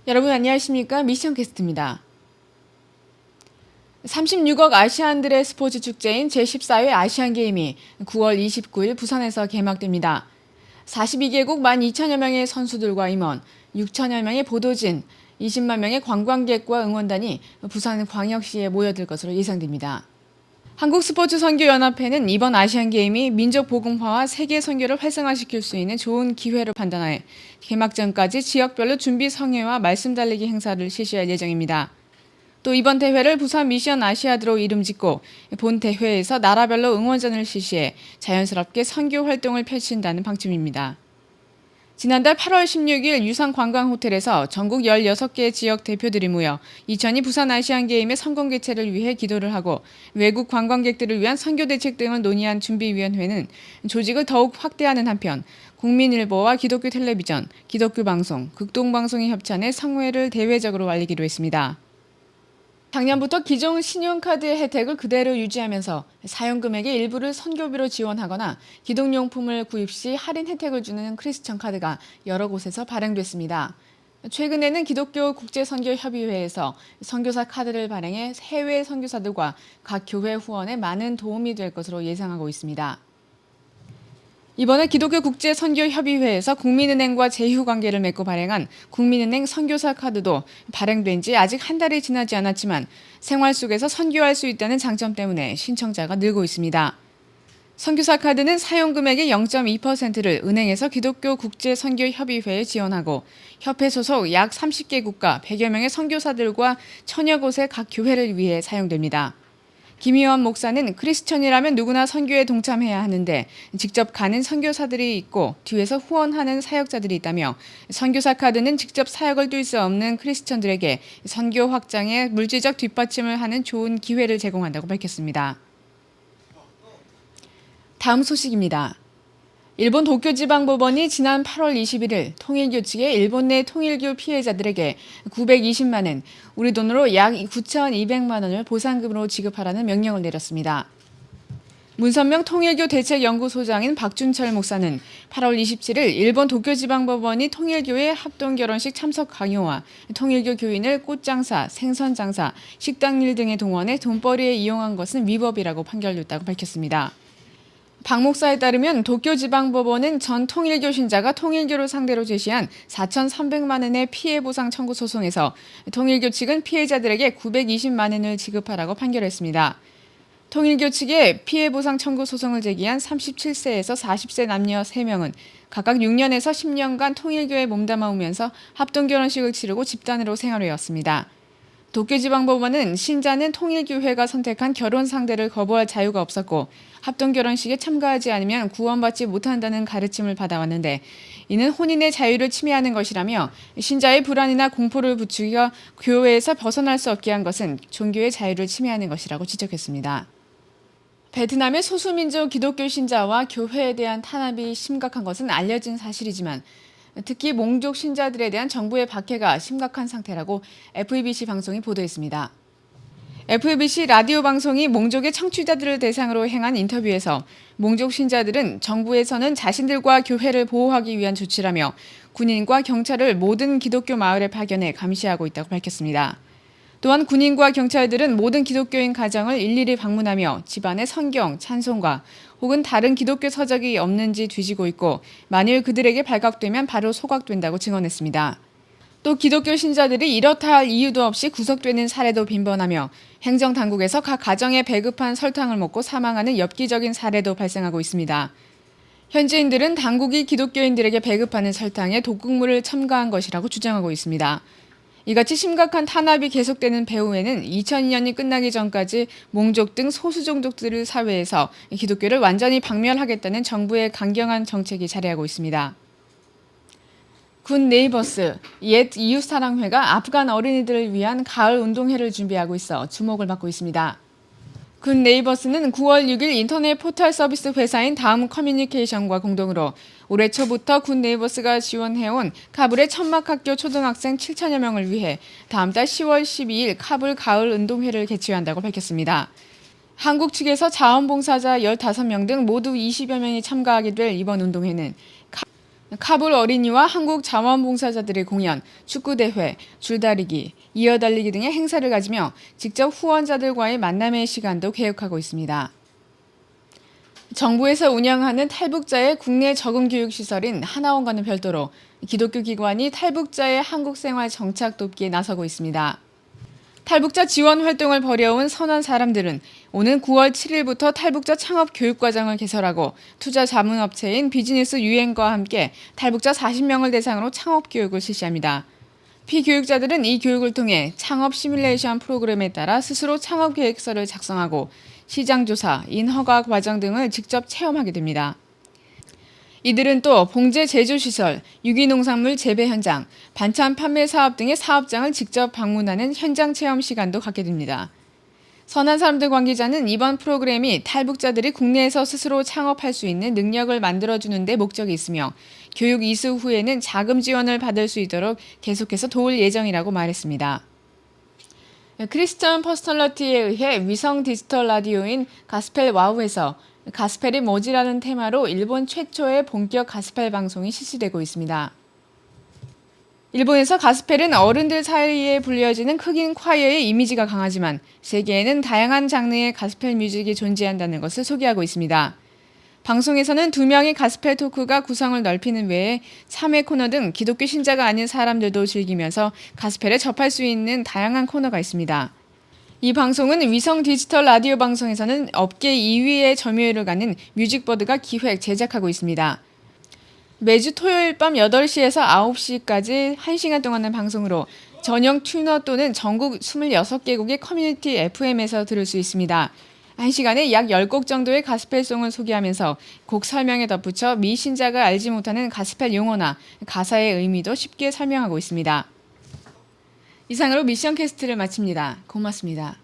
여러분 안녕하십니까? 미션 캐스트입니다. 36억 아시안들의 스포츠 축제인 제14회 아시안게임이 9월 29일 부산에서 개막됩니다. 42개국 12,000여 명의 선수들과 임원, 6천여 명의 보도진, 20만 명의 관광객과 응원단이 부산광역시에 모여들 것으로 예상됩니다. 한국스포츠선교연합회는 이번 아시안게임이 민족복음화와 세계 선교를 활성화시킬 수 있는 좋은 기회로 판단하여 개막전까지 지역별로 준비 성회와 말씀 달리기 행사를 실시할 예정입니다. 또 이번 대회를 부산 미션 아시아드로 이름짓고 본 대회에서 나라별로 응원전을 실시해 자연스럽게 선교 활동을 펼친다는 방침입니다. 지난달 8월 16일 유상관광호텔에서 전국 16개 지역 대표들이 모여 2002 부산 아시안게임의 성공 개최를 위해 기도를 하고 외국 관광객들을 위한 선교 대책 등을 논의한 준비위원회는 조직을 더욱 확대하는 한편 국민일보와 기독교 텔레비전, 기독교 방송, 극동방송이 협찬해 성회를 대외적으로 알리기로 했습니다. 작년부터 기존 신용카드의 혜택을 그대로 유지하면서 사용금액의 일부를 선교비로 지원하거나 기독용품을 구입 시 할인 혜택을 주는 크리스천 카드가 여러 곳에서 발행됐습니다. 최근에는 기독교 국제선교협의회에서 선교사 카드를 발행해 해외 선교사들과 각 교회 후원에 많은 도움이 될 것으로 예상하고 있습니다. 이번에 기독교 국제선교협의회에서 국민은행과 제휴관계를 맺고 발행한 국민은행 선교사 카드도 발행된 지 아직 한 달이 지나지 않았지만 생활 속에서 선교할 수 있다는 장점 때문에 신청자가 늘고 있습니다. 선교사 카드는 사용금액의 0.2%를 은행에서 기독교 국제선교협의회에 지원하고 협회 소속 약 30개국가 100여 명의 선교사들과 천여 곳의 각 교회를 위해 사용됩니다. 김희원 목사는 크리스천이라면 누구나 선교에 동참해야 하는데 직접 가는 선교사들이 있고 뒤에서 후원하는 사역자들이 있다며 선교사 카드는 직접 사역을 뛸 수 없는 크리스천들에게 선교 확장에 물질적 뒷받침을 하는 좋은 기회를 제공한다고 밝혔습니다. 다음 소식입니다. 일본 도쿄지방법원이 지난 8월 21일 통일교 측의 일본 내 통일교 피해자들에게 920만 엔, 우리 돈으로 약 9,200만 원을 보상금으로 지급하라는 명령을 내렸습니다. 문선명 통일교 대책연구소장인 박준철 목사는 8월 27일 일본 도쿄지방법원이 통일교의 합동결혼식 참석 강요와 통일교 교인을 꽃장사, 생선장사, 식당일 등에 동원해 돈벌이에 이용한 것은 위법이라고 판결했다고 밝혔습니다. 박 목사에 따르면 도쿄지방법원은 전 통일교 신자가 통일교를 상대로 제시한 4,300만 원의 피해보상 청구 소송에서 통일교 측은 피해자들에게 920만 원을 지급하라고 판결했습니다. 통일교 측에 피해보상 청구 소송을 제기한 37세에서 40세 남녀 3명은 각각 6년에서 10년간 통일교에 몸담아오면서 합동결혼식을 치르고 집단으로 생활해왔습니다. 도쿄지방법원은 신자는 통일교회가 선택한 결혼 상대를 거부할 자유가 없었고 합동결혼식에 참가하지 않으면 구원받지 못한다는 가르침을 받아왔는데 이는 혼인의 자유를 침해하는 것이라며 신자의 불안이나 공포를 부추겨 교회에서 벗어날 수 없게 한 것은 종교의 자유를 침해하는 것이라고 지적했습니다. 베트남의 소수민족 기독교 신자와 교회에 대한 탄압이 심각한 것은 알려진 사실이지만 특히 몽족 신자들에 대한 정부의 박해가 심각한 상태라고 FEBC 방송이 보도했습니다. FEBC 라디오 방송이 몽족의 청취자들을 대상으로 행한 인터뷰에서 몽족 신자들은 정부에서는 자신들과 교회를 보호하기 위한 조치라며 군인과 경찰을 모든 기독교 마을에 파견해 감시하고 있다고 밝혔습니다. 또한 군인과 경찰들은 모든 기독교인 가정을 일일이 방문하며 집안에 성경, 찬송가 혹은 다른 기독교 서적이 없는지 뒤지고 있고 만일 그들에게 발각되면 바로 소각된다고 증언했습니다. 또 기독교 신자들이 이렇다 할 이유도 없이 구속되는 사례도 빈번하며 행정당국에서 각 가정에 배급한 설탕을 먹고 사망하는 엽기적인 사례도 발생하고 있습니다. 현지인들은 당국이 기독교인들에게 배급하는 설탕에 독극물을 첨가한 것이라고 주장하고 있습니다. 이같이 심각한 탄압이 계속되는 배후에는 2002년이 끝나기 전까지 몽족 등 소수종족들을 사회에서 기독교를 완전히 박멸하겠다는 정부의 강경한 정책이 자리하고 있습니다. 군 네이버스, 옛 이웃사랑회가 아프간 어린이들을 위한 가을 운동회를 준비하고 있어 주목을 받고 있습니다. 군 네이버스는 9월 6일 인터넷 포털 서비스 회사인 다음 커뮤니케이션과 공동으로 올해 초부터 군 네이버스가 지원해온 카불의 천막학교 초등학생 7천여 명을 위해 다음 달 10월 12일 카불 가을 운동회를 개최한다고 밝혔습니다. 한국 측에서 자원봉사자 15명 등 모두 20여 명이 참가하게 될 이번 운동회는 카불 어린이와 한국 자원봉사자들의 공연, 축구대회, 줄다리기, 이어달리기 등의 행사를 가지며 직접 후원자들과의 만남의 시간도 계획하고 있습니다. 정부에서 운영하는 탈북자의 국내 적응교육시설인 하나원과는 별도로 기독교 기관이 탈북자의 한국생활 정착 돕기에 나서고 있습니다. 탈북자 지원 활동을 벌여온 선한 사람들은 오는 9월 7일부터 탈북자 창업 교육과정을 개설하고 투자 자문업체인 비즈니스 유엔과 함께 탈북자 40명을 대상으로 창업 교육을 실시합니다. 피교육자들은 이 교육을 통해 창업 시뮬레이션 프로그램에 따라 스스로 창업 계획서를 작성하고 시장조사, 인허가 과정 등을 직접 체험하게 됩니다. 이들은 또 봉제 제조시설, 유기농산물 재배 현장, 반찬 판매 사업 등의 사업장을 직접 방문하는 현장 체험 시간도 갖게 됩니다. 선한 사람들 관계자는 이번 프로그램이 탈북자들이 국내에서 스스로 창업할 수 있는 능력을 만들어주는 데 목적이 있으며 교육 이수 후에는 자금 지원을 받을 수 있도록 계속해서 도울 예정이라고 말했습니다. 크리스천 퍼스널러티에 의해 위성 디지털 라디오인 가스펠 와우에서 가스펠이 뭐지라는 테마로 일본 최초의 본격 가스펠 방송이 실시되고 있습니다. 일본에서 가스펠은 어른들 사이에 불려지는 흑인 콰이어의 이미지가 강하지만 세계에는 다양한 장르의 가스펠 뮤직이 존재한다는 것을 소개하고 있습니다. 방송에서는 2명의 가스펠 토크가 구성을 넓히는 외에 참회 코너 등 기독교 신자가 아닌 사람들도 즐기면서 가스펠에 접할 수 있는 다양한 코너가 있습니다. 이 방송은 위성 디지털 라디오 방송에서는 업계 2위의 점유율을 갖는 뮤직버드가 기획, 제작하고 있습니다. 매주 토요일 밤 8시에서 9시까지 1시간 동안의 방송으로 전용 튜너 또는 전국 26개국의 커뮤니티 FM에서 들을 수 있습니다. 1시간에 약 10곡 정도의 가스펠송을 소개하면서 곡 설명에 덧붙여 미신자가 알지 못하는 가스펠 용어나 가사의 의미도 쉽게 설명하고 있습니다. 이상으로 미션 캐스트를 마칩니다. 고맙습니다.